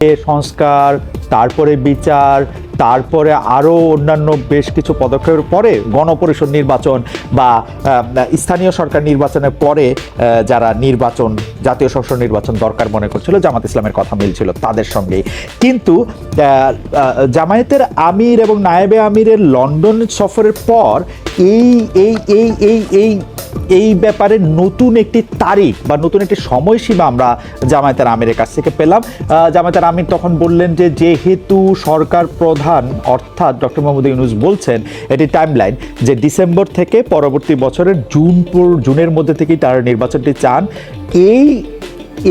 সংস্কার, তারপরে বিচার, তারপরে আরও অন্যান্য বেশ কিছু পদক্ষেপের পরে গণপরিষদ নির্বাচন বা স্থানীয় সরকার নির্বাচনের পরে যারা নির্বাচন, জাতীয় সংসদ নির্বাচন দরকার মনে করছিল, জামাত ইসলামের কথা মিলছিল তাদের সঙ্গেই। কিন্তু জামায়াতের আমির এবং নায়েবে আমিরের লন্ডন সফরের পর এই এই এই এই এই এই ব্যাপারে নতুন একটি তারিখ বা নতুন একটি সময়সীমা আমরা জামায়াতের আমিরের কাছ থেকে পেলাম। জামায়াতের আমির তখন বললেন যে যেহেতু সরকার প্রধান অর্থাৎ ডক্টর মোহাম্মদ ইউনূস বলছেন, এটি টাইমলাইন যে ডিসেম্বর থেকে পরবর্তী বছরের জুনের মধ্যে থেকেই তারা নির্বাচনটি চান।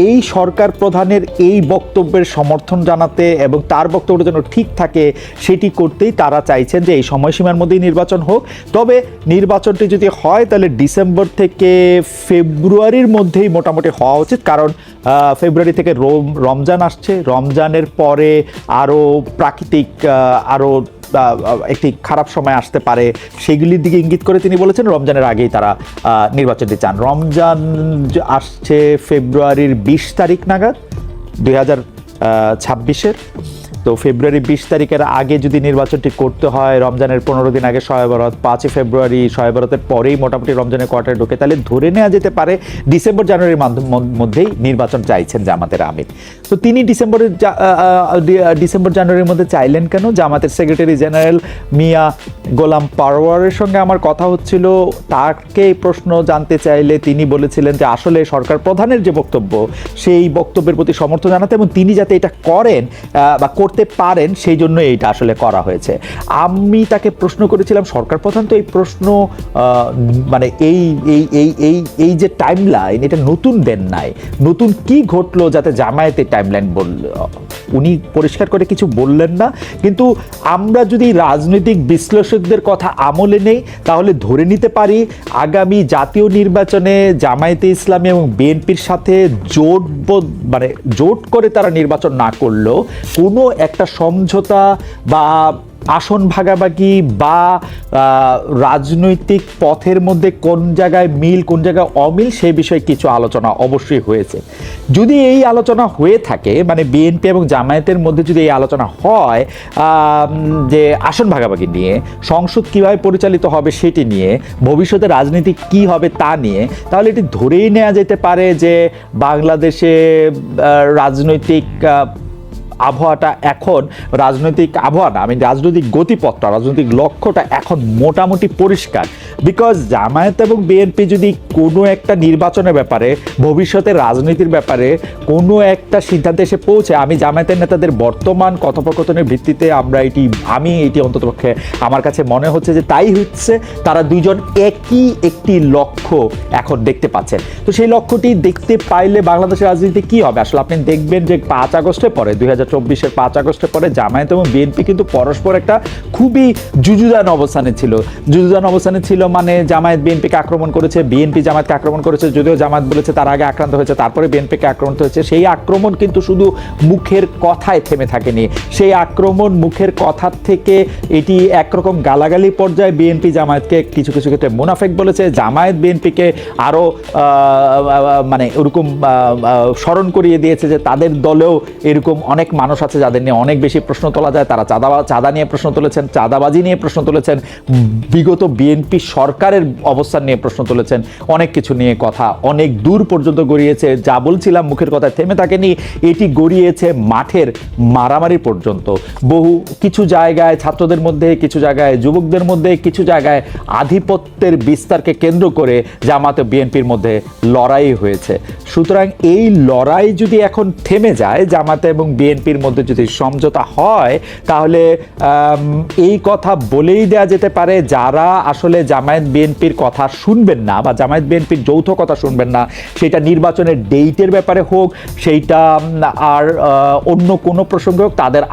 এই সরকার প্রধানের এই বক্তব্যের সমর্থন জানাতে এবং তার বক্তব্যটা যেন ঠিক থাকে সেটি করতেই তারা চাইছেন যে এই সময়সীমার মধ্যেই নির্বাচন হোক। তবে নির্বাচনটি যদি হয় তাহলে ডিসেম্বর থেকে ফেব্রুয়ারির মধ্যেই মোটামুটি হওয়া উচিত, কারণ ফেব্রুয়ারি থেকে রমজান আসছে। রমজানের পরে আরও প্রাকৃতিক আরও একটি খারাপ সময় আসতে পারে, সেগুলির দিকে ইঙ্গিত করে তিনি বলেছেন রমজানের আগেই তারা নির্বাচনটি চান। রমজান আসছে ফেব্রুয়ারির 20 তারিখ নাগাদ 2026-এর। তো ফেব্রুয়ারি 20 তারিখের আগে যদি নির্বাচনটি করতে হয়, রমজানের 15 দিন আগে শবে বরাত, 5 ফেব্রুয়ারি শবে বরাতের পরেই মোটামুটি রমজানের কোয়ার্টারে ঢোকে, তাহলে ধরে নেওয়া যেতে পারে ডিসেম্বর জানুয়ারির মধ্যেই নির্বাচন চাইছেন জামাতের আমির। তো তিনি ডিসেম্বর জানুয়ারির মধ্যে চাইলেন কেন? জামাতের সেক্রেটারি জেনারেল মিয়া গোলাম পারওয়ারের সঙ্গে আমার কথা হচ্ছিল, তাকে প্রশ্ন জানতে চাইলে তিনি বলেছিলেন যে আসলে সরকার প্রধানের যে বক্তব্য সেই বক্তব্যের প্রতি সমর্থন জানাতে এবং তিনি যাতে এটা করেন বা করতে পারেন সেই জন্য এইটা আসলে করা হয়েছে। আমি তাকে প্রশ্ন করেছিলাম সরকার প্রধান তো এই প্রশ্ন মানে এই যে টাইমলাইন এটা নতুন দেন নাই, নতুন কি ঘটলো যাতে জামায়াতের টাইমলাইন বলল? উনি পরিষ্কার করে কিছু বললেন না। কিন্তু আমরা যদি রাজনৈতিক বিশ্লেষকদের কথা আমলে নেই তাহলে ধরে নিতে পারি আগামী জাতীয় নির্বাচনে জামায়াতে ইসলামী এবং বিএনপির সাথে জোট করে তারা নির্বাচন না করলেও কোনো একটা সমঝোতা বা আসন ভাগাভাগি বা রাজনৈতিক পথের মধ্যে কোন জায়গায় মিল কোন জায়গায় অমিল সেই বিষয়ে কিছু আলোচনা অবশ্যই হয়েছে। যদি এই আলোচনা হয়ে থাকে, মানে বিএনপি এবং জামায়াতের মধ্যে যদি এই আলোচনা হয় যে আসন ভাগাভাগি নিয়ে, সংসদ কিভাবে পরিচালিত হবে সেটি নিয়ে, ভবিষ্যতে রাজনীতি কি হবে তা নিয়ে, তাহলে এটি ধরেই নেওয়া যেতে পারে যে বাংলাদেশে রাজনৈতিক আবহাওয়াটা এখন, রাজনৈতিক আবহাওয়া না, আমি রাজনৈতিক গতিপথটা, রাজনৈতিক লক্ষ্যটা এখন মোটামুটি পরিষ্কার। বিকজ জামায়াত এবং বিএনপি যদি কোনো একটা নির্বাচনের ব্যাপারে, ভবিষ্যতের রাজনীতির ব্যাপারে কোনো একটা সিদ্ধান্তে এসে পৌঁছে, আমি জামায়াতের নেতাদের বর্তমান কথোপকথনের ভিত্তিতে আমি এটি অন্ততপক্ষে আমার কাছে মনে হচ্ছে যে তাই হচ্ছে, তারা দুইজন একই একটি লক্ষ্য এখন দেখতে পাচ্ছেন। তো সেই লক্ষ্যটি দেখতে পাইলে বাংলাদেশের রাজনীতি কি হবে? আসলে আপনি দেখবেন যে 5 আগস্টের পরে 2024-এর 5 আগস্টের পরে জামায়াত এবং বিএনপি কিন্তু পরস্পর একটা খুবই যুযুধান অবস্থানে ছিল। মানে জামায়াত বিএনপিকে আক্রমণ করেছে, বিএনপি জামায়াতকে আক্রমণ করেছে, যদিও জামায়াত বলেছে তার আগে আক্রান্ত হয়েছে, তারপরে বিএনপিকে আক্রমণ হয়েছে। সেই আক্রমণ কিন্তু শুধু মুখের কথায় থেমে থাকেনি, সেই আক্রমণ মুখের কথার থেকে এটি একরকম গালাগালি পর্যায়ে বিএনপি জামায়াতকে কিছু কিছু ক্ষেত্রে মুনাফেক বলেছে, জামায়াত বিএনপিকে আরও মানে ওরকম স্মরণ করিয়ে দিয়েছে যে তাদের দলেও এরকম অনেক মানুষ আছে যাদের নিয়ে অনেক বেশি প্রশ্ন তোলা যায়। তারা চাঁদা নিয়ে প্রশ্ন তুলেছেন, চাঁদাবাজি নিয়ে প্রশ্ন তুলেছেন, বিগত বিএনপি সরকারের অবস্থান নিয়ে প্রশ্ন তুলেছেন, অনেক কিছু নিয়ে কথা অনেক দূর পর্যন্ত গড়িয়েছে। যা বলছিলাম মুখের কথায় থেমে থাকেনি, এটি গড়িয়েছে মাঠের মারামারি পর্যন্ত। কিছু জায়গায় ছাত্রদের মধ্যে, কিছু জায়গায় যুবকদের মধ্যে, কিছু জায়গায় আধিপত্যের বিস্তারকে কেন্দ্র করে জামাত ও বিএনপির মধ্যে লড়াই হয়েছে। সুতরাং এই লড়াই যদি এখন থেমে যায়, জামাত এবং বিএনপির মধ্যে যদি সমঝোতা হয়, তাহলে এই কথা বলেই দেওয়া যেতে পারে যারা আসলে জামায়াত বিএনপির কথা শুনবেন না বা জামায়াত বিএনপির যৌথ কথা শুনবেন না, সেটা নির্বাচনের ডেটের ব্যাপারে হোক, সেইটা আর অন্য কোনো প্রসঙ্গে হোক, তাদের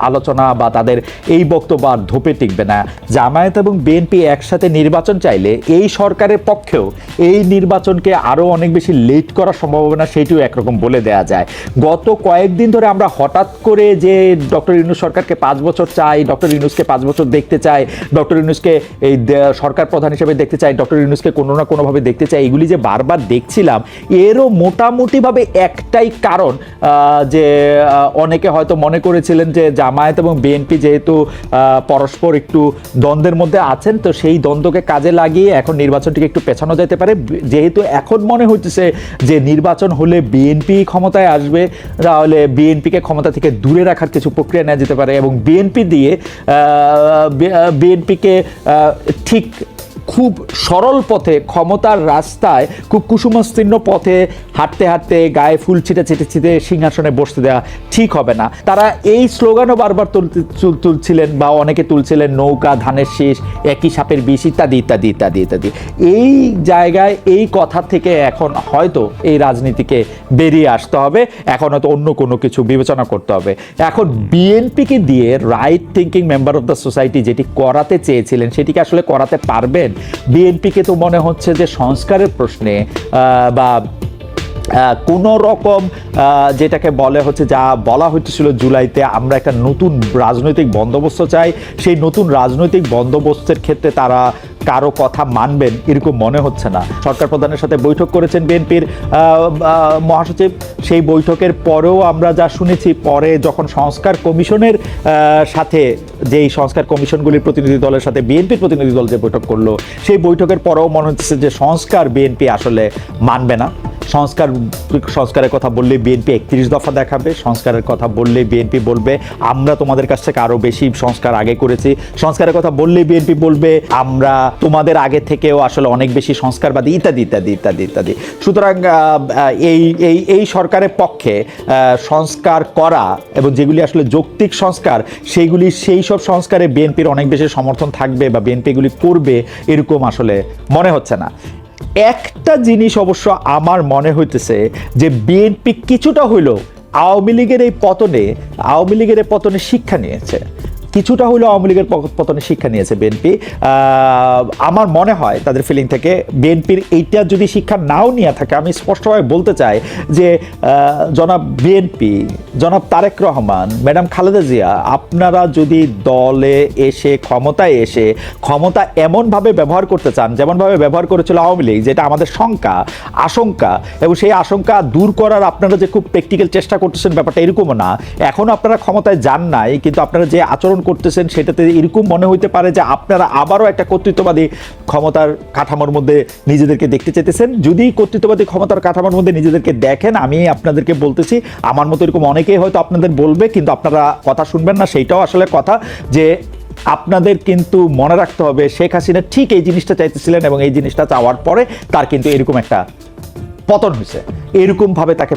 আলোচনা বা তাদের এই বক্তব্য আর ধোপে টিকবে না। জামায়াত এবং বিএনপি একসাথে নির্বাচন চাইলে এই সরকারের পক্ষেও এই নির্বাচনকে আরও অনেক বেশি লেট করার সম্ভাবনা সেইটিও একরকম বলে দেওয়া যায়। গত কয়েকদিন ধরে আমরা হঠাৎ হঠাৎ করে যে ডক্টর ইউনূস সরকারকে 5 বছর চাই, ডক্টর ইউনূসকে 5 বছর দেখতে চাই, ডক্টর ইউনূসকে এই সরকার প্রধান হিসেবে দেখতে চাই, ডক্টর ইউনূসকে কোনো না কোনোভাবে দেখতে চাই, এগুলি যে বারবার দেখছিলাম, এরও মোটামুটিভাবে একটাই কারণ, যে অনেকে হয়তো মনে করেছিলেন যে জামায়াত এবং বিএনপি যেহেতু পরস্পর একটু দ্বন্দ্বের মধ্যে আছেন, তো সেই দ্বন্দ্বকে কাজে লাগিয়ে এখন নির্বাচনটিকে একটু পেছানো যেতে পারে। যেহেতু এখন মনে হচ্ছে যে নির্বাচন হলে বিএনপি ক্ষমতায় আসবে, তাহলে বিএনপিকে ক্ষমতা থেকে দূরে রাখার কিছু প্রক্রিয়া নেওয়া যেতে পারে এবং বিএনপিকে ঠিক খুব সরল পথে ক্ষমতার রাস্তায় খুব কুসুমস্তীর্ণ পথে হাঁটতে হাঁটতে গায়ে ফুল ছিটে সিংহাসনে বসতে দেওয়া ঠিক হবে না। তারা এই স্লোগানও বারবার তুলছিলেন বা অনেকে তুলছিলেন, নৌকা ধানের শীষ, একই সাপের বিষ, ইত্যাদি ইত্যাদি ইত্যাদি ইত্যাদি। এই জায়গায় এই কথা থেকে এখন হয়তো এই রাজনীতিকে বেরিয়ে আসতে হবে, এখন হয়তো অন্য কোনো কিছু বিবেচনা করতে হবে। এখন বিএনপিকে দিয়ে right thinking member of the society যেটি করাতে চেয়েছিলেন সেটিকে আসলে করাতে পারবেন? বিএনপিকে তো মনে হচ্ছে যে সংস্কারের প্রশ্নে বা কোনো রকম যেটাকে বলে হচ্ছে, যা বলা হচ্ছিল জুলাইতে, আমরা একটা নতুন রাজনৈতিক বন্দোবস্ত চাই, সেই নতুন রাজনৈতিক বন্দোবস্তের ক্ষেত্রে তারা কারো কথা মানবেন এরকম মনে হচ্ছে না। সরকার প্রধানের সাথে বৈঠক করেছেন বিএনপির মহাসচিব, সেই বৈঠকের পরেও আমরা যা শুনেছি, পরে যখন সংস্কার কমিশনের সাথে, যেই সংস্কার কমিশনগুলির প্রতিনিধি দলের সাথে বিএনপির প্রতিনিধি দল যে বৈঠক করলো, সেই বৈঠকের পরেও মনে হচ্ছে যে সংস্কার বিএনপি আসলে মানবে না। সংস্কারের কথা বললে বিএনপি 31 দফা দেখাবে, সংস্কারের কথা বললে বিএনপি বলবে আমরা তোমাদের কাছ থেকে আরো বেশি সংস্কার আগে করেছি, সংস্কারের কথা বললে বিএনপি বলবে আমরা তোমাদের আগে থেকেও আসলে অনেক বেশি সংস্কারবাদী, ইত্যাদি ইত্যাদি ইত্যাদি ইত্যাদি। সুতরাং এই সরকারের পক্ষে সংস্কার করা এবং যেগুলি আসলে যৌক্তিক সংস্কার, সেই সব সংস্কারে বিএনপির অনেক বেশি সমর্থন থাকবে বা বিএনপি এগুলি করবে এরকম আসলে মনে হচ্ছে না। একটা জিনিস অবশ্য আমার মনে হইতেছে যে বিএনপি কিছুটা হইলেও আওয়ামী লীগের এই পতনে শিক্ষা নিয়েছে, কিছুটা হলেও আওয়ামী লীগের পতনে শিক্ষা নিয়েছে বিএনপি। আমার মনে হয় তাদের ফিলিং থেকে বিএনপির এইটা যদি শিক্ষা নাও নিয়ে থাকে, আমি স্পষ্টভাবে বলতে চাই যে জনাব তারেক রহমান, ম্যাডাম খালেদা জিয়া, আপনারা যদি দলে এসে ক্ষমতা এমনভাবে ব্যবহার করতে চান যেমনভাবে ব্যবহার করেছিল আওয়ামী লীগ, যেটা আমাদের আশঙ্কা, এবং সেই আশঙ্কা দূর করার আপনারা যে খুব প্র্যাকটিক্যাল চেষ্টা করতেছেন, ব্যাপারটা এরকমও না। এখনও আপনারা ক্ষমতায় যান নাই, কিন্তু আপনারা যে আচরণ করতেছেন সেটাতে এরকম মনে হইতে পারে যে আপনারা আবারও একটা কর্তৃত্ববাদী ক্ষমতার কাঠামোর মধ্যে নিজেদেরকে দেখতে চাইতেছেন। যদি কর্তৃত্ববাদী ক্ষমতার কাঠামোর মধ্যে নিজেদেরকে দেখেন, আমি আপনাদেরকে বলতেছি, আমার মতো এরকম অনেকেই হয়তো আপনাদের বলবে, কিন্তু আপনারা কথা শুনবেন না, সেইটাও আসলে কথা। যে আপনাদের কিন্তু মনে রাখতে হবে, শেখ হাসিনা ঠিক এই জিনিসটা চাইতেছিলেন এবং এই জিনিসটা চাওয়ার পরে তার কিন্তু এরকম একটা পতন হয়েছে, এরকমভাবে তাকে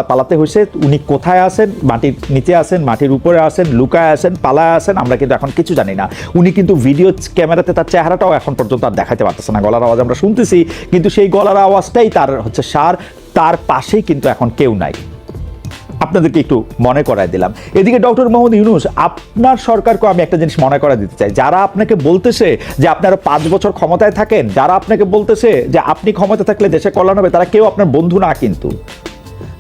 পালাতে হয়েছে। উনি কোথায় আছেন, মাটির নিচে আছেন, মাটির উপরে আছেন, লুকায় আছেন, পালায় আছেন, আমরা কিন্তু এখন কিছু জানি না। উনি কিন্তু ভিডিও ক্যামেরাতে তার চেহারাটাও এখন পর্যন্ত আর দেখাতে পারতেছে না, গলার আওয়াজ আমরা শুনতেছি, কিন্তু সেই গলার আওয়াজটাই তার হচ্ছে সার। তার পাশেই কিন্তু এখন কেউ নাই, আপনাদেরকে একটু মনে করায় দিলাম। এদিকে ডক্টর মোহাম্মদ ইউনূস, আপনার সরকারকে আমি একটা জিনিস মনে করায় দিতে চাই, যারা আপনাকে বলতেছে যে আপনারা 5 বছর ক্ষমতায় থাকেন, যারা আপনাকে বলতেছে যে আপনি ক্ষমতা থাকলে দেশে কল্যাণ হবে, তারা কেউ আপনার বন্ধু না, কিন্তু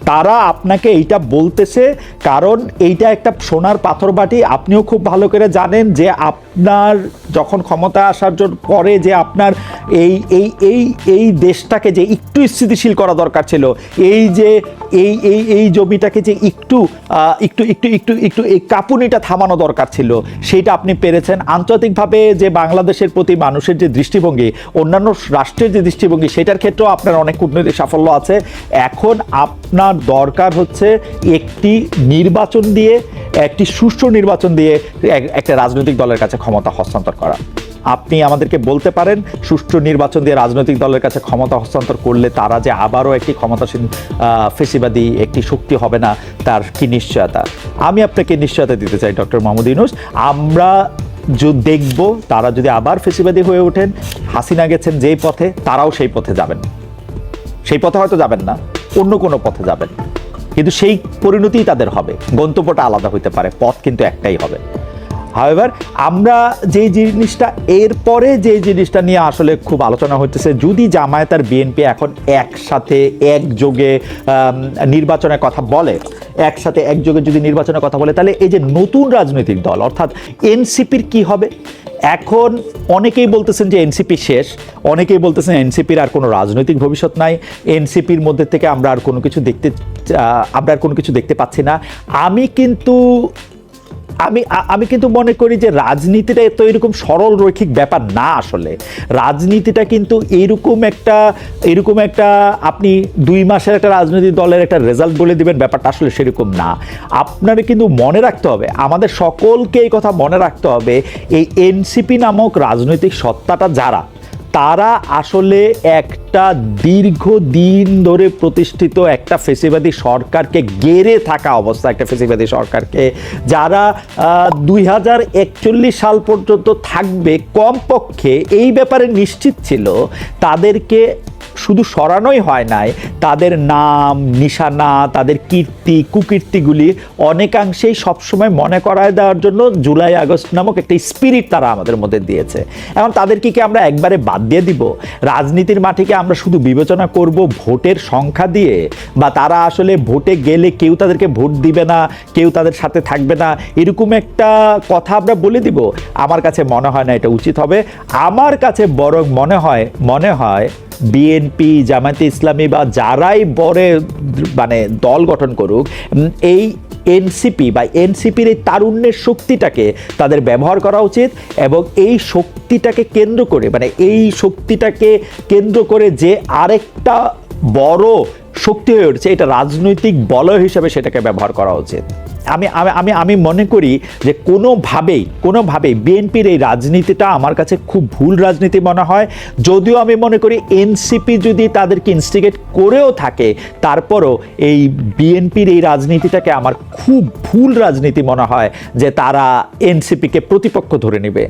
তারা আপনাকে এইটা বলতেছে কারণ এইটা একটা সোনার পাথর বাটি। আপনিও খুব ভালো করে জানেন যে আপনার যখন ক্ষমতা আসার জন্য পরে যে আপনার এই দেশটাকে যে একটু স্থিতিশীল করা দরকার ছিল, এই জমিটাকে যে একটু এই কাঁপুনিটা থামানো দরকার ছিল, সেইটা আপনি পেরেছেন। আন্তর্জাতিকভাবে যে বাংলাদেশের প্রতি মানুষের যে দৃষ্টিভঙ্গি, অন্যান্য রাষ্ট্রের যে দৃষ্টিভঙ্গি, সেটার ক্ষেত্রেও আপনার অনেক কূটনৈতিক সাফল্য আছে। এখন আপনার দরকার হচ্ছে একটি নির্বাচন দিয়ে, একটি সুষ্ঠু নির্বাচন দিয়ে একটা রাজনৈতিক দলের কাছে ক্ষমতা হস্তান্তর করা। আপনি আমাদেরকে বলতে পারেন সুষ্ঠু নির্বাচন দিয়ে রাজনৈতিক দলের কাছে ক্ষমতা হস্তান্তর করলে তারা যে আবারও একটি ক্ষমতাসীন ফেসিবাদী একটি শক্তি হবে না, তার কি নিশ্চয়তা? আমি আপনাকে নিশ্চয়তা দিতে চাই ডক্টর মোহাম্মদ ইউনূস, আমরা দেখব তারা যদি আবার ফেসিবাদী হয়ে ওঠেন, হাসিনা গেছেন যেই পথে, তারাও সেই পথে যাবেন। সেই পথে হয়তো যাবেন না, অন্য কোনো পথে যাবেন, কিন্তু সেই পরিণতিই তাদের হবে। গন্তব্যটা আলাদা হইতে পারে, পথ কিন্তু একটাই হবে। হাওয়েভার আমরা যে জিনিসটা এরপরে যে জিনিসটা নিয়ে আসলে খুব আলোচনা হচ্ছে, যদি জামায়াত আর বিএনপি এখন একসাথে একযোগে নির্বাচনের কথা বলে, একসাথে একযোগে যদি নির্বাচনের কথা বলে, তাহলে এই যে নতুন রাজনৈতিক দল অর্থাৎ এনসিপির কি হবে? এখন অনেকেই বলতেছেন যে এনসিপি শেষ, অনেকেই বলতেছেন এনসিপির আর কোনো রাজনৈতিক ভবিষ্যৎ নাই, এনসিপির মধ্যে থেকে আমরা আর কোনো কিছু দেখতে পাচ্ছি না। আমি কিন্তু মনে করি যে রাজনীতিটা তো এরকম সরল রৈখিক ব্যাপার না। আসলে রাজনীতিটা কিন্তু এরকম একটা আপনি 2 মাসের একটা রাজনৈতিক দলের একটা রেজাল্ট বলে দিবেন, ব্যাপারটা আসলে সেরকম না। আপনারা কিন্তু মনে রাখতে হবে, আমাদের সকলকে এই কথা মনে রাখতে হবে, এই এনসিপি নামক রাজনৈতিক সত্তাটা তারা আসলে একটা দীর্ঘদিন ধরে প্রতিষ্ঠিত একটা ফেসিবাদী সরকারকে গেড়ে থাকা অবস্থা, একটা ফেসিবাদী সরকারকে যারা 2041 সাল পর্যন্ত থাকবে কমপক্ষে এই ব্যাপারে নিশ্চিত ছিল, তাদেরকে শুধু সরানোই হয় নাই, তাদের নাম নিশানা, তাদের কুকীর্তিগুলি অনেকাংশেই সবসময় মনে করায় দেওয়ার জন্য জুলাই আগস্ট নামক একটা স্পিরিট তারা আমাদের মধ্যে দিয়েছে। এখন তাদেরকে কি আমরা একবারে বাদ দিয়ে দিব? রাজনীতির মাঠে কি আমরা শুধু বিবেচনা করব ভোটের সংখ্যা দিয়ে, বা তারা আসলে ভোটে গেলে কেউ তাদেরকে ভোট দিবে না, কেউ তাদের সাথে থাকবে না, এরকম একটা কথা আমরা বলে দিব? আমার কাছে মনে হয় না এটা উচিত হবে। আমার কাছে বরং মনে হয় বিএনপি, জামায়াতে ইসলামী বা যারাই দল গঠন করুক, এই এনসিপি বা এনসিপির এই তারুণ্যের শক্তিটাকে তাদের ব্যবহার করা উচিত, এবং এই শক্তিটাকে কেন্দ্র করে যে আরেকটা বড় শক্তি হয়ে উঠছে, এটা রাজনৈতিক বলয় হিসেবে সেটাকে ব্যবহার করা উচিত। আমি মনে করি যে কোনোভাবেই বিএনপির এই রাজনীতিটা আমার কাছে খুব ভুল রাজনীতি মনে হয়। যদিও আমি মনে করি এনসিপি যদি তাদেরকে ইনস্টিগেট করেও থাকে, তারপরও এই বিএনপির এই রাজনীতিটাকে আমার খুব ভুল রাজনীতি মনে হয়, যে তারা এনসিপিকে প্রতিপক্ষ ধরে নেবে।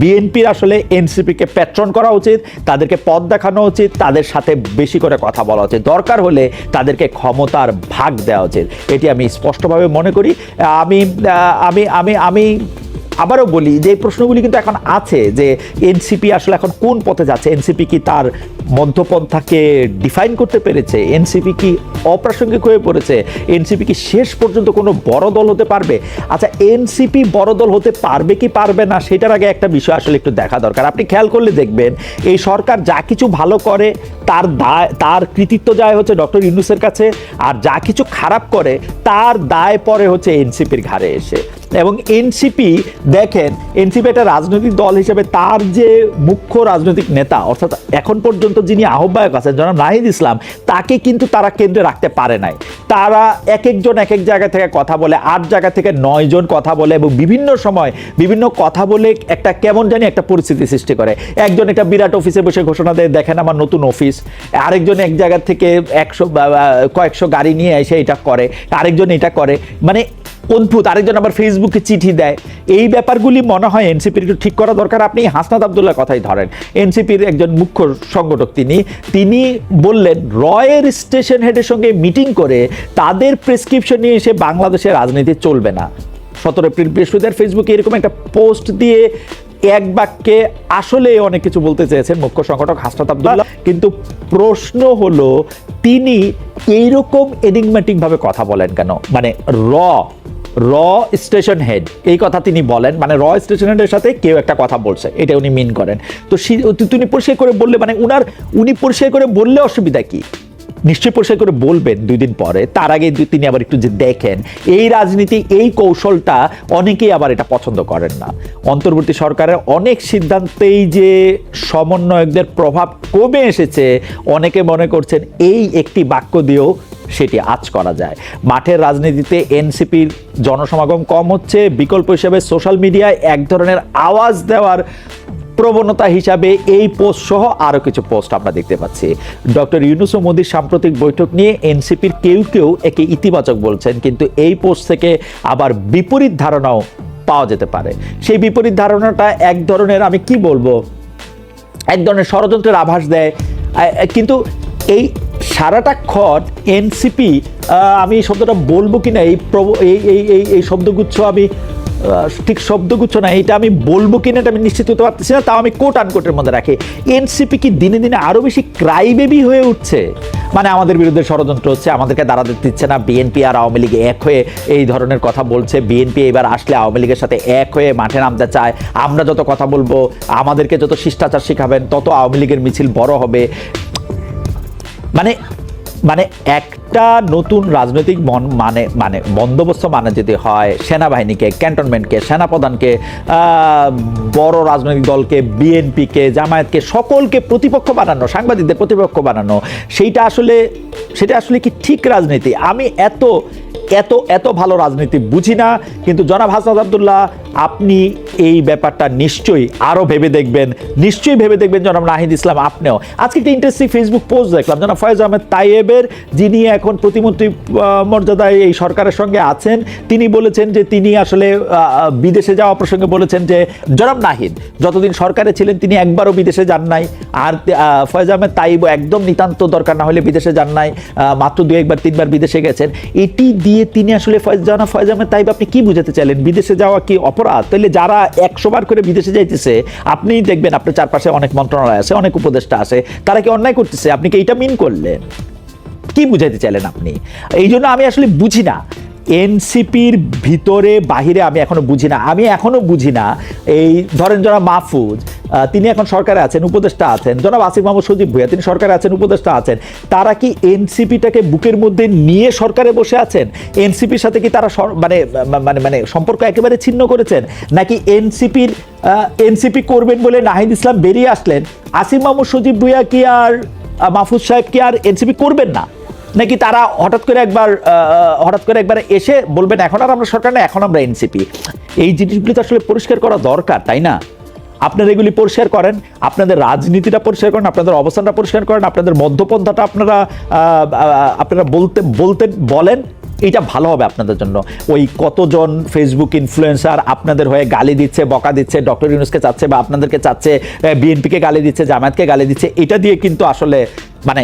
বিএনপির আসলে এনসিপিকে প্যাট্রন করা উচিত, তাদেরকে পথ দেখানো উচিত, তাদের সাথে বেশি করে কথা বলা উচিত, দরকার হলে তাদেরকে ক্ষমতার ভাগ দেওয়া উচিত। এটি আমি স্পষ্টভাবে মনে করি। আমি আবারও বলি যে এই প্রশ্নগুলি কিন্তু এখন আছে, যে এনসিপি আসলে এখন কোন পথে যাচ্ছে, এনসিপি কি তার মধ্যপন্থাকে ডিফাইন করতে পেরেছে, এনসিপি কি অপ্রাসঙ্গিক হয়ে পড়েছে, এনসিপি কি শেষ পর্যন্ত কোনো বড় দল হতে পারবে? আচ্ছা, এনসিপি বড় দল হতে পারবে কি পারবে না, সেটার আগে একটা বিষয় আসলে একটু দেখা দরকার। আপনি খেয়াল করলে দেখবেন, এই সরকার যা কিছু ভালো করে তার কৃতিত্ব যায় হচ্ছে ডক্টর ইউনূসের কাছে, আর যা কিছু খারাপ করে তার দায় পড়ে হচ্ছে এনসিপির ঘাড়ে এসে। এবং এনসিপি দেখেন, এনসিপি একটা রাজনৈতিক দল হিসেবে তার যে মুখ্য রাজনৈতিক নেতা, অর্থাৎ এখন পর্যন্ত যিনি আহ্বায়ক আছেন জনাব নাহিদ ইসলাম, তাকে কিন্তু তারা কেন্দ্রে রাখতে পারে নাই। তারা এক একজন এক এক জায়গা থেকে কথা বলে, 8 জায়গা থেকে 9 জন কথা বলে, এবং বিভিন্ন সময় বিভিন্ন কথা বলে একটা কেমন জানি একটা পরিস্থিতি সৃষ্টি করে। একজন একটা বিরাট অফিসে বসে ঘোষণা দেয়, দেখেন আমার নতুন অফিস। আরেকজন এক জায়গা থেকে কয়েকশো গাড়ি নিয়ে এসে এটা করে, আরেকজন এটা করে, মানে অদ্ভুত। আরেকজন আবার ফেসবুকে চিঠি দেয়। এই ব্যাপারগুলি মনে হয় এনসিপির একটু ঠিক করা দরকার। আপনি হাসনাত আবদুল্লাহর কথাই ধরেন, এনসিপির একজন মুখ্য সংগঠক, তিনি বললেন রয়ের স্টেশন হেডের সঙ্গে মিটিং করে তাদের প্রেসক্রিপশন নিয়ে এসে বাংলাদেশের রাজনীতি চলবে না। 17 এপ্রিল বৃহস্পতিবার ফেসবুকে এরকম একটা পোস্ট দিয়ে এক বাক্যে আসলে অনেক কিছু বলতে চেয়েছেন মুখ্য সংগঠক হাসনাত আবদুল্লাহ, কিন্তু প্রশ্ন হলো তিনি এইরকম এনিগম্যাটিক ভাবে কথা বলেন কেন? মানে র স্টেশন হেড এই কথা তিনি বলেন, মানে র স্টেশন হেডের সাথে কেউ একটা কথা বলছে, এটা উনি মিন করেন। তো তিনি পরিষ্কার করে বললে, মানে উনি পরিষ্কার করে বললে অসুবিধা কি? নিশ্চয়ই পরিষ্কার করে বলবেন 2 দিন পরে। তার আগে তিনি আবার একটু যে দেখেন, এই রাজনীতি, এই কৌশলটা অনেকেই আবার এটা পছন্দ করেন না। অন্তর্বর্তী সরকারের অনেক সিদ্ধান্তেই যে সমন্বয়কদের প্রভাব কমে এসেছে, অনেকে মনে করছেন এই একটি বাক্য দিয়েও সেটি আঁচ করা যায়। মাঠের রাজনীতিতে এনসিপির জনসমাগম কম হচ্ছে, বিকল্প হিসেবে সোশ্যাল মিডিয়ায় এক ধরনের আওয়াজ দেওয়ার প্রবণতা হিসাবে এই পোস্ট সহ আরো কিছু পোস্ট আমরা দেখতে পাচ্ছি। ডক্টর ইউনূস ও মোদির সাম্প্রতিক বৈঠক নিয়ে এনসিপির কেউ একে ইতিবাচক বলছেন, কিন্তু এই পোস্ট থেকে আবার বিপরীত ধারণাও পাওয়া যেতে পারে। সেই বিপরীত ধারণাটা এক ধরনের, আমি কি বলবো, এক ধরনের ষড়যন্ত্রের আভাস দেয়। কিন্তু সারাটাক্ষণ এনসিপি, আমি শব্দটা বলবো কিনা, এই শব্দগুচ্ছ আমি ঠিক শব্দগুচ্ছ না, এটা আমি বলবো কিনা এটা আমি নিশ্চিত হতে পারতেছি না, তাও আমি কোট আনকোটের মধ্যে রাখি। এনসিপি কি দিনে দিনে আরো বেশি ক্রাইবেবি হয়ে উঠছে? মানে আমাদের বিরুদ্ধে ষড়যন্ত্র হচ্ছে, আমাদেরকে দাঁড়াতে দিচ্ছে না, বিএনপি আর আওয়ামী লীগ এক হয়ে এই ধরনের কথা বলছে, বিএনপি এবার আসলে আওয়ামী লীগের সাথে এক হয়ে মাঠে নামতে চায়, আমরা যত কথা বলবো, আমাদেরকে যত শিষ্টাচার শিখাবেন তত আওয়ামী লীগের মিছিল বড় হবে। মানে মানে একটা নতুন রাজনৈতিক বন্দোবস্ত মানে যদি হয়, সেনাবাহিনীকে, ক্যান্টনমেন্টকে, সেনাপ্রধানকে, বড় রাজনৈতিক দলকে, বিএনপিকে, জামায়াতকে, সকলকে প্রতিপক্ষ বানানো, সাংবাদিকদের প্রতিপক্ষ বানানো, সেটা আসলে কি ঠিক রাজনীতি? আমি এত এত এত ভালো রাজনীতি বুঝি না, কিন্তু জনাব হাসনাত আব্দুল্লাহ, আপনি এই ব্যাপারটা নিশ্চয়ই আরও ভেবে দেখবেন, জনাব নাহিদ ইসলাম আপনিও। আজকে একটা ইন্টারেস্টিং ফেসবুক পোস্ট দেখলাম, জনাব ফয়েজ আহমেদ তাইয়েবের, যিনি এখন প্রতিমন্ত্রী মর্যাদায় এই সরকারের সঙ্গে আছেন, তিনি বলেছেন যে তিনি আসলে বিদেশে যাওয়া প্রসঙ্গে বলেছেন যে জনাব নাহিদ যতদিন সরকারে ছিলেন তিনি একবারও বিদেশে যান নাই, আর ফয়েজ আহমেদ তাইব একদম নিতান্ত দরকার না হলে বিদেশে যান নাই, মাত্র 2-3বার বিদেশে গেছেন। এটি দিয়ে তিনি আসলে জনাব ফয়েজ আহমেদ তাইব আপনি কি বুঝাতে চাইলেন? বিদেশে যাওয়া কি অপরাধ? তাহলে যারা 100 বার করে বিদেশে যাইতেছে, আপনি দেখবেন আপনার চারপাশে অনেক মন্ত্রণালয় আছে, অনেক উপদেষ্টা আছে, তারা কি অন্যায় করতেছে? আপনি কি এইটা মিন করলেন? কি বুঝাইতে চাইলেন আপনি? এই জন্য আমি আসলে বুঝি না, এনসিপির ভিতরে বাহিরে আমি এখনো বুঝি না। এই ধরেন জনাব মাহফুজ, তিনি এখন সরকারে আছেন, উপদেষ্টা আছেন, জনাব আসিফ মাহমুদ সজীব ভুঁইয়া, তিনি সরকারে আছেন, উপদেষ্টা আছেন, তারা কি এনসিপিটাকে বুকের মধ্যে নিয়ে সরকারে বসে আছেন? এনসিপির সাথে কি তারা মানে সম্পর্ক একেবারে ছিন্ন করেছেন? নাকি এনসিপি করবেন বলে নাহিদ ইসলাম বেরিয়ে আসলেন, আসিফ মাহমুদ সজীব ভুঁইয়া কি আর মাহফুজ সাহেব কি আর এনসিপি করবেন না? নাকি তারা হঠাৎ করে একবার এসে বলবেন এখন আর আমরা সরকার না, এখন আমরা এনসিপি? এই জিনিসগুলি তো আসলে পরিষ্কার করা দরকার, তাই না? আপনারা এগুলি পরিষ্কার করেন, আপনাদের রাজনীতিটা পরিষ্কার করেন, আপনাদের অবস্থানটা পরিষ্কার করেন, আপনাদের মধ্যপন্থাটা আপনারা বলেন, এটা ভালো হবে আপনাদের জন্য। ওই কতজন ফেসবুক ইনফ্লুয়েন্সার আপনাদের হয়ে গালি দিচ্ছে, বকা দিচ্ছে, ডক্টর ইউনূসকে চাচ্ছে বা আপনাদেরকে চাচ্ছে, বিএনপিকে গালি দিচ্ছে, জামায়াতকে গালি দিচ্ছে, এটা দিয়ে কিন্তু আসলে মানে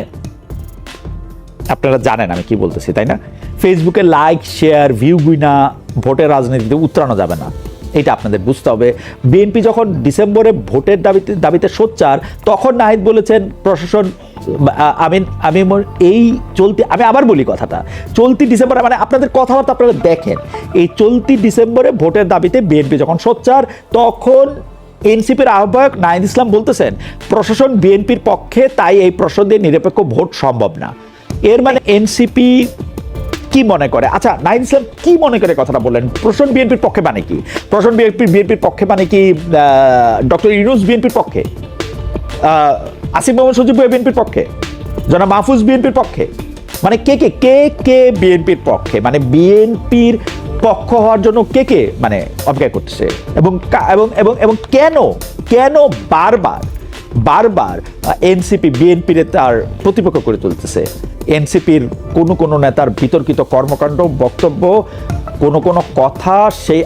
আপনারা জানেন আমি কি বলতেছি, তাই না? ফেসবুকে লাইক, শেয়ার, ভিউ গুইনা ভোটের রাজনীতিতে উতরানো যাবে না, এটা আপনাদের বুঝতে হবে। বিএনপি যখন ডিসেম্বরে ভোটের দাবিতে সোচ্চার, তখন নাহিদ বলেছেন প্রশাসন, আমি আবার বলি কথাটা, চলতি ডিসেম্বরে, মানে আপনাদের কথাবার্তা আপনারা দেখেন, এই চলতি ডিসেম্বরে ভোটের দাবিতে বিএনপি যখন সোচ্চার, তখন এনসিপির আহ্বায়ক নাহিদ ইসলাম বলতেছেন প্রশাসন বিএনপির পক্ষে, তাই এই প্রশ্ন দিয়ে নিরপেক্ষ ভোট সম্ভব না। এর মানে এনসিপি কি মনে করে? আচ্ছা, নাহিদ ইসলাম কি মনে করে কথাটা বললেন? প্রশাসন বিএনপির পক্ষে মানে কি? প্রশাসন বিএনপির পক্ষে মানে কি ডক্টর ইউনূস বিএনপির পক্ষে, আসিফ মাহমুদ সজীব ভুঁইয়া বিএনপির পক্ষে, জনাব মাহফুজ বিএনপির পক্ষে? মানে কে বিএনপির পক্ষে? মানে বিএনপির পক্ষ হওয়ার জন্য কে মানে অপেক্ষা করতেছে? এবং কেন বারবার এনসিপি বিএনপির তার প্রতিপক্ষ করে তুলতেছে? এনসিপির কোনো নেতার বিতর্কিত কর্মকাণ্ড, বক্তব্য, কোনো কথা সেই